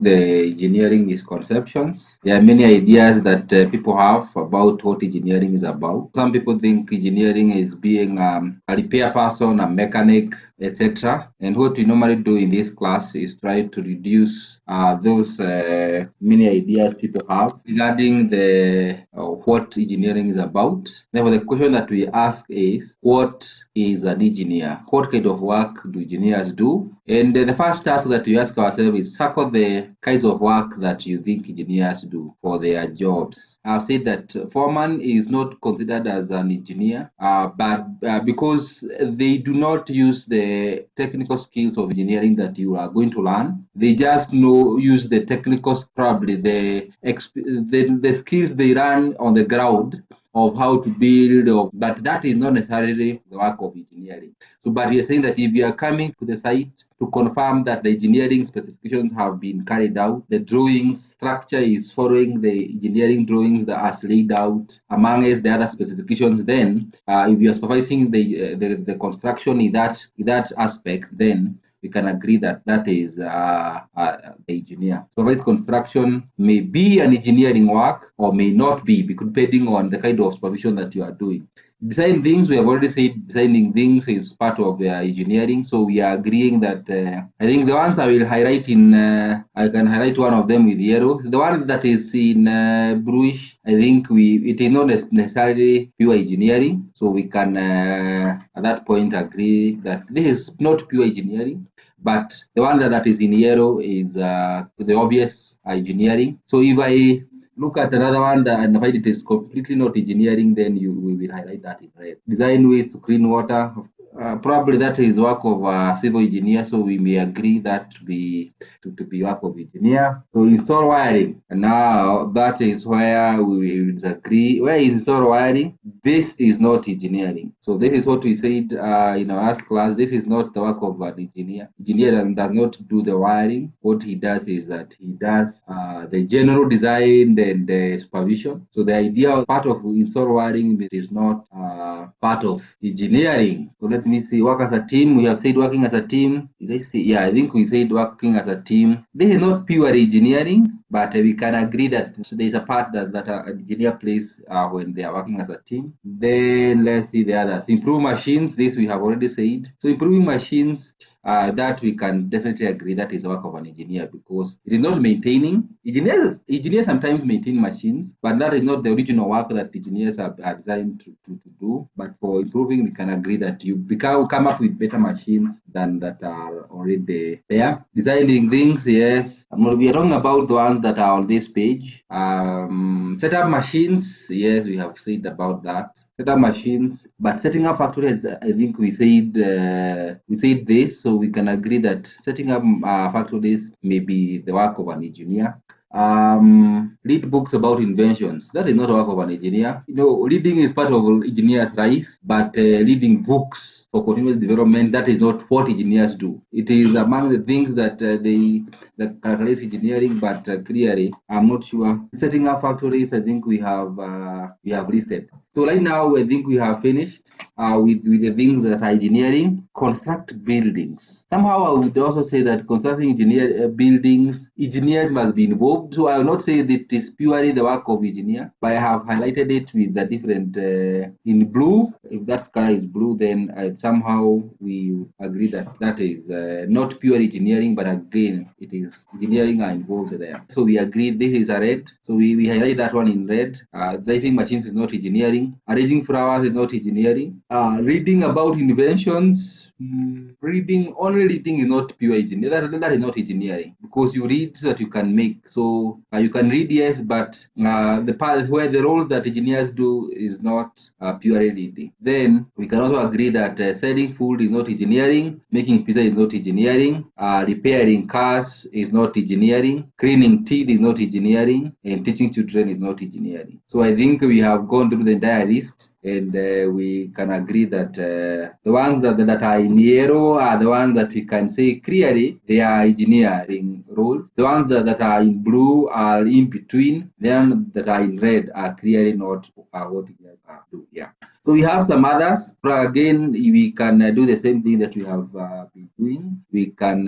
the engineering misconceptions. There are many ideas that people have about what engineering is about. Some people think engineering is being a repair person, a mechanic, etc. And what we normally do in this class is try to reduce those many ideas people have regarding the what engineering is about. Therefore, the question that we ask is, what is an engineer? What kind of work do engineers do? And the first task that we ask ourselves is circle the kinds of work that you think engineers do for their jobs. I've said that foreman is not considered as an engineer, but because they do not use the technical skills of engineering that you are going to learn, they just use the technical, probably the skills they learn on the ground of how to build, but that is not necessarily the work of engineering. So, but we are saying that if you are coming to the site to confirm that the engineering specifications have been carried out, the drawings structure is following the engineering drawings that are laid out amongst the other specifications, then if you are supervising the construction in that aspect, then we can agree that that is the engineer. Supervised construction may be an engineering work or may not be, depending on the kind of supervision that you are doing. Design things, we have already said designing things is part of engineering, so we are agreeing that I think the ones I will highlight I can highlight one of them with yellow. The one that is in bluish, I think it is not necessarily pure engineering, so we can at that point agree that this is not pure engineering. But the one that is in yellow is the obvious engineering. So if I look at another one and find it is completely not engineering, then we will highlight that in red. Design ways to clean water. Probably that is work of a civil engineer, so we may agree that to be work of engineer. So install wiring, and now that is where we will disagree. Where is install wiring? This is not engineering. So this is what we said in our last class. This is not the work of an engineer. Engineer does not do the wiring. What he does is that he does the general design and the supervision. So the idea part of install wiring is not part of engineering. So let me see. Work as a team. We have said working as a team. Did I say? Yeah, I think we said working as a team. This is not pure engineering, but we can agree that there is a part that an engineer plays when they are working as a team. Then let's see the others. Improve machines. This we have already said. So improving machines. That we can definitely agree that is the work of an engineer, because it is not maintaining. Engineers sometimes maintain machines, but that is not the original work that engineers are designed to do. But for improving, we can agree that you come up with better machines than that are already there. Designing things, yes. We are talking about the ones that are on this page. Set up machines, yes, we have said about that. Set up machines, but setting up factories, I think we said this, so we can agree that setting up factories may be the work of an engineer. Read books about inventions. That is not the work of an engineer. Reading is part of engineer's life, but reading books for continuous development, that is not what engineers do. It is among the things that that characterize engineering, but clearly, I'm not sure. Setting up factories, I think we have listed. So right now, I think we have finished with the things that are engineering. Construct buildings. Somehow, I would also say that constructing buildings, engineers must be involved. So I will not say that it is purely the work of engineer, but I have highlighted it with the different in blue. If that color is blue, then somehow we agree that that is not pure engineering, but again, it is engineering are involved there. So we agree this is a red. So we highlight that one in red. Driving machines is not engineering. Arranging flowers is not engineering. Reading about inventions. Only reading is not pure engineering. That is not engineering, because you read so that you can make. So you can read, yes, but the part where the roles that engineers do is not purely reading. Then we can also agree that selling food is not engineering, making pizza is not engineering, repairing cars is not engineering, cleaning teeth is not engineering, and teaching children is not engineering. So I think we have gone through the entire list. and we can agree that the ones that are in yellow are the ones that we can say clearly they are engineering roles. The ones that are in blue are in between. The ones that are in red are clearly not what we do. Yeah. So we have some others. Again, we can do the same thing that we have been doing. We can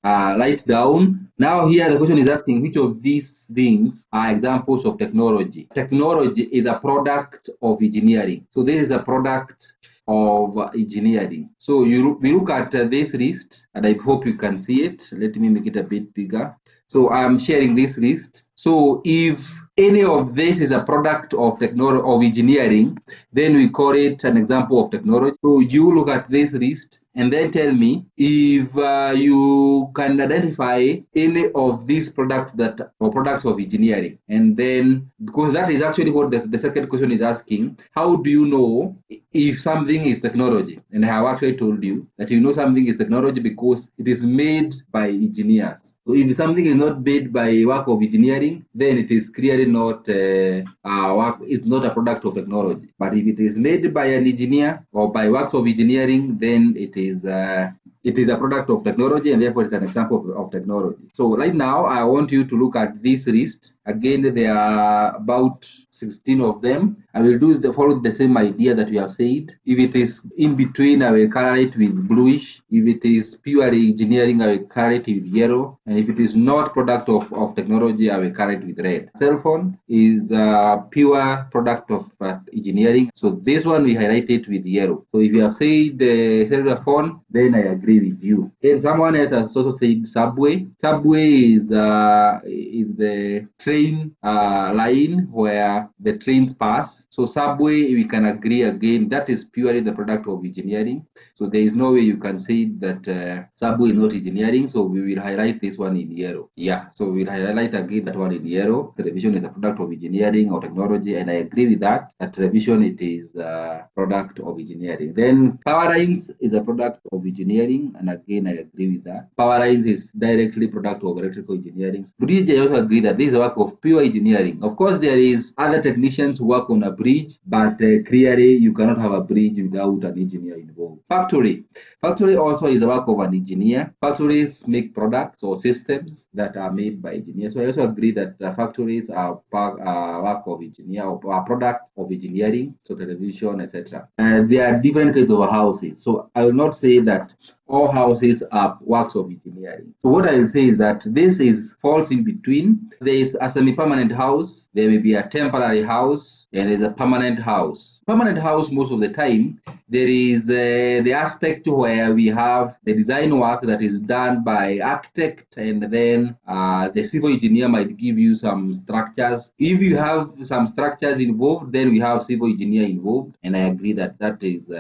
write down. Now here the question is asking which of these things are examples of technology. Technology is a product of engineering. So this is a product of engineering. So we look at this list, and I hope you can see it. Let me make it a bit bigger. So I'm sharing this list. So if any of this is a product of technology of engineering, then we call it an example of technology. So you look at this list and then tell me if you can identify any of these products or products of engineering. And then, because that is actually what the second question is asking, how do you know if something is technology? And I have actually told you that you know something is technology because it is made by engineers. So if something is not made by work of engineering, then it is clearly not work. It's not a product of technology. But if it is made by an engineer or by works of engineering, then it is a product of technology, and therefore it's an example of technology. So right now, I want you to look at this list. Again, there are about 16 of them. I will follow the same idea that we have said. If it is in between, I will color it with bluish. If it is purely engineering, I will color it with yellow. And if it is not product of technology, I will color it with red. Cell phone is a pure product of engineering. So this one we highlight it with yellow. So if you have said the cellular phone, then I agree with you. And someone else has also said subway. Subway is the train line where the trains pass. So subway, we can agree again, that is purely the product of engineering. So there is no way you can say that subway is not engineering. So we will highlight this one in yellow. Yeah, so we'll highlight again that one in yellow. Television is a product of engineering or technology, and I agree with that. At television, it is a product of engineering. Then power lines is a product of engineering, and again, I agree with that. Power lines is directly product of electrical engineering. Bridge, I also agree that this is a work of pure engineering. Of course, there is other technicians who work on a bridge, but clearly you cannot have a bridge without an engineer involved. Factory also is a work of an engineer. Factories make products or systems that are made by engineers. So I also agree that factories are work of engineer or product of engineering, so television, etc. There are different kinds of houses. So I will not say that all houses are works of engineering. So what I will say is that this falls in between. There is a semi-permanent house, there may be a temporary house, and there's a permanent house. Permanent house, most of the time, there is the aspect where we have the design work that is done by architect, and then the civil engineer might give you some structures. If you have some structures involved, then we have civil engineer involved, and I agree that that is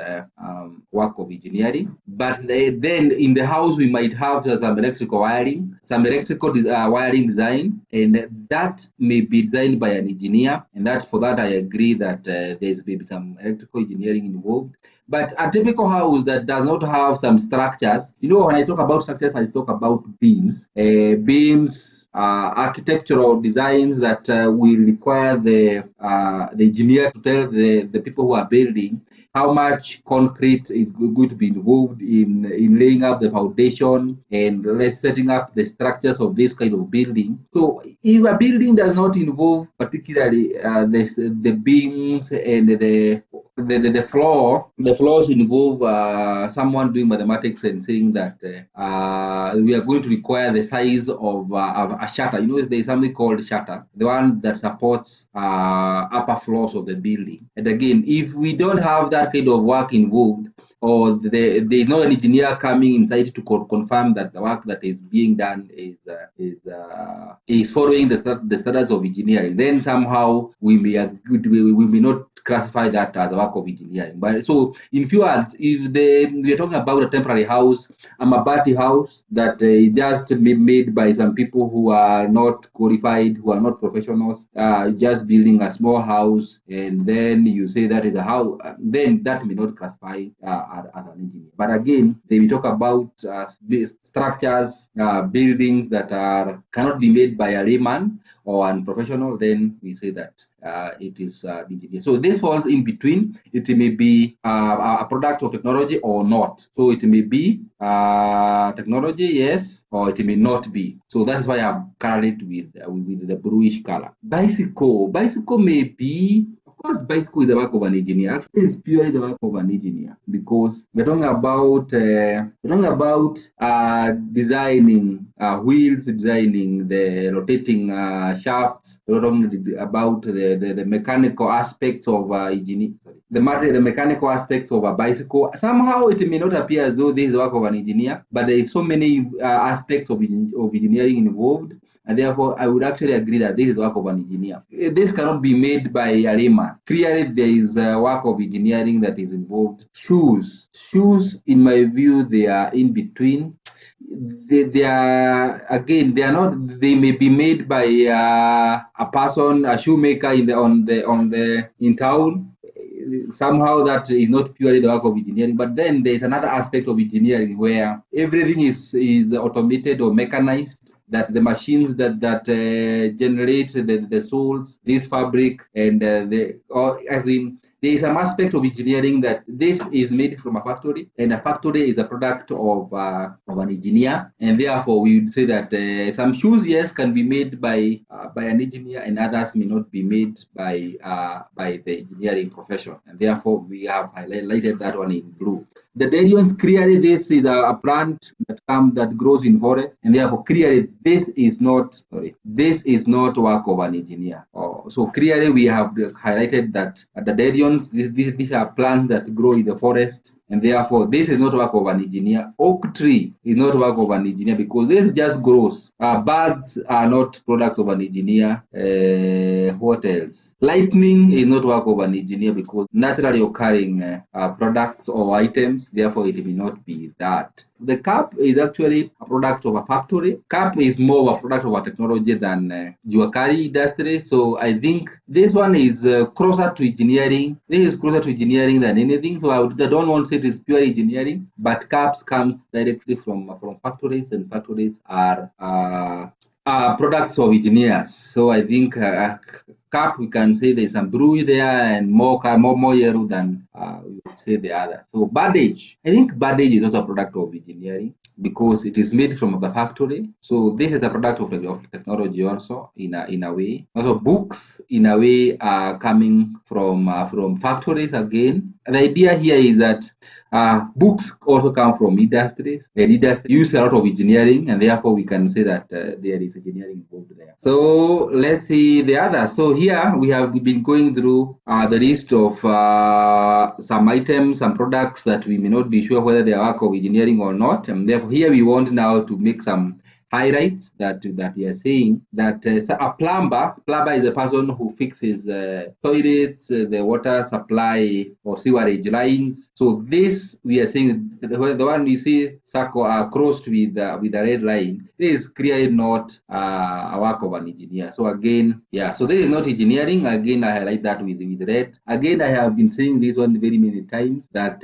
work of engineering. But then in the house, we might have some electrical wiring, some electrical wiring design, and that may be designed by an engineer, and for that I agree that there's maybe some electrical engineering involved. But a typical house that does not have some structures, when I talk about structures, I talk about beams, architectural designs that will require the engineer to tell the people who are building how much concrete is going to be involved in laying up the foundation and setting up the structures of this kind of building. So if a building does not involve particularly the beams and the floors involve someone doing mathematics and saying that we are going to require the size of a shutter. There is something called shutter, the one that supports upper floors of the building. And again, if we don't have that kind of work involved, or there is no engineer coming inside to confirm that the work that is being done is following the standards of engineering, then somehow we may not classify that as a work of engineering. But so, in few words, if we are talking about a temporary house, a mabati house that is just made by some people who are not qualified, who are not professionals, just building a small house, and then you say that is a house, then that may not classify as an engineer. But again, they will talk about structures, buildings that cannot be made by a layman or a professional. Then we say that it is engineer. So this falls in between. It may be a product of technology or not. So it may be technology, yes, or it may not be. So that's why I've colored it with the bluish color. Bicycle may be. Of course, bicycle is the work of an engineer. Actually, it's purely the work of an engineer because we're talking about designing wheels, designing the rotating shafts. We're talking about the mechanical aspects of engineering. The mechanical aspects of a bicycle. Somehow it may not appear as though this is the work of an engineer, but there is so many aspects of engineering involved. And therefore, I would actually agree that this is the work of an engineer. This cannot be made by a layman. Clearly, there is a work of engineering that is involved. Shoes, in my view, they are in between. They are again. They are not. They may be made by a person, a shoemaker in town. Somehow that is not purely the work of engineering, but then there is another aspect of engineering where everything is automated or mechanized, that the machines that generate the soles, this fabric, and there is some aspect of engineering that this is made from a factory, and a factory is a product of an engineer, and therefore we would say that some shoes, yes, can be made by an engineer, and others may not be made by the engineering profession, and therefore we have highlighted that one in blue. The derions, clearly this is a plant that grows in forest, and therefore clearly this is not work of an engineer. So clearly we have highlighted that the derions, these are plants that grow in the forest, and therefore this is not work of an engineer. Oak tree is not work of an engineer because this just grows. Birds are not products of an engineer. What else? Lightning is not work of an engineer because naturally occurring products or items, therefore it may not be that. The cup is actually a product of a factory. Cup is more of a product of a technology than Juakari industry. So I think this one is closer to engineering. This is closer to engineering than anything. So I don't want to say it is pure engineering, but cups comes directly from factories, and factories are products of engineers. So I think cup, we can say there's some blue there and more yellow than we would say the other. So bandage, I think bandage is also a product of engineering because it is made from the factory. So this is a product of technology also in a way. Also books in a way are coming from factories again. The idea here is that books also come from industries, and industry use a lot of engineering, and therefore we can say that there is engineering involved there. So let's see the others. So here we have been going through the list of some items, some products that we may not be sure whether they are work of engineering or not, and therefore here we want now to make some highlights that we are saying that a plumber is a person who fixes toilets, the water supply or sewerage lines. So this we are saying the one you see circle crossed with the red line, this is clearly not a work of an engineer. So again, yeah, so this is not engineering. Again, I highlight that with red. Again, I have been saying this one very many times that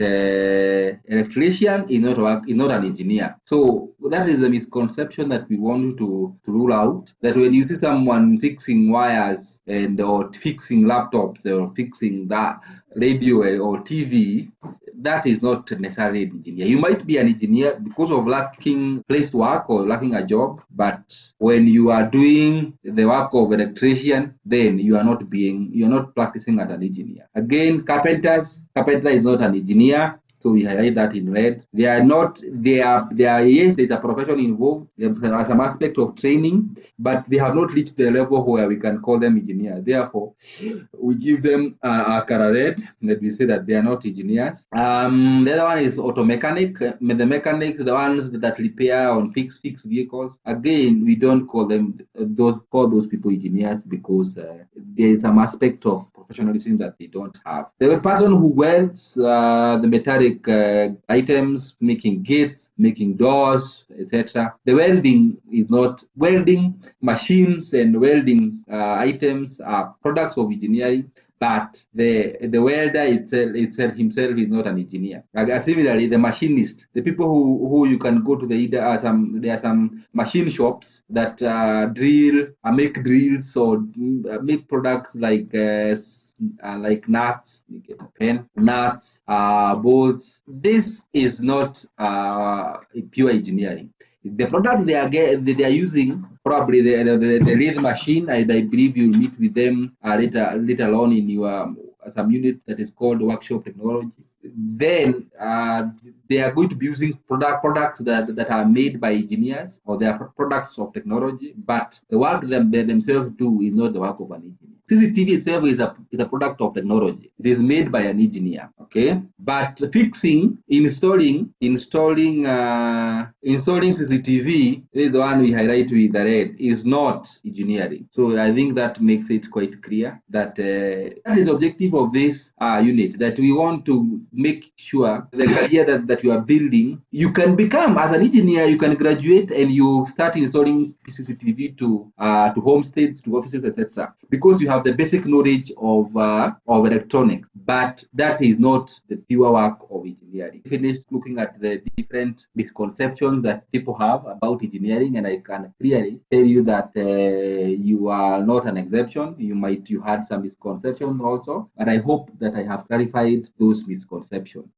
electrician is not an engineer. So that is a misconception that we want you to rule out, that when you see someone fixing wires or fixing laptops or fixing that radio or TV, that is not necessarily an engineer. You might be an engineer because of lacking place to work or lacking a job, but when you are doing the work of an electrician, then you are not practicing as an engineer. Again, carpenter is not an engineer. So we highlight that in red. They are yes, there's a profession involved. There are some aspect of training, but they have not reached the level where we can call them engineers. Therefore, we give them a color red, that we say that they are not engineers. The other one is auto mechanic. The mechanics, the ones that repair on fixed vehicles. Again, we don't call those people engineers because there is some aspect of professionalism that they don't have. The person who welds the metallic items, making gates, making doors, etc. The welding machines and welding items are products of engineering, but the welder itself himself is not an engineer. Similarly, the machinist, the people who you can go to there are some machine shops that drill, make drills or make products like nuts, pen, nuts, bolts. This is not pure engineering. The product they are using, probably the lathe machine, and I believe you'll meet with them later on in your some unit that is called workshop technology. Then they are going to be using products that are made by engineers, or they are products of technology, but the work they themselves do is not the work of an engineer. CCTV itself is a product of technology. It is made by an engineer, okay? But installing CCTV, this is the one we highlight with the red, is not engineering. So I think that makes it quite clear that that is the objective of this unit, that we want to make sure the career that you are building, you can become, as an engineer, you can graduate and you start installing CCTV to homesteads, to offices, etc. Because you have the basic knowledge of electronics, but that is not the pure work of engineering. Finished looking at the different misconceptions that people have about engineering, and I can clearly tell you that you are not an exception. You had some misconceptions also, but I hope that I have clarified those misconceptions.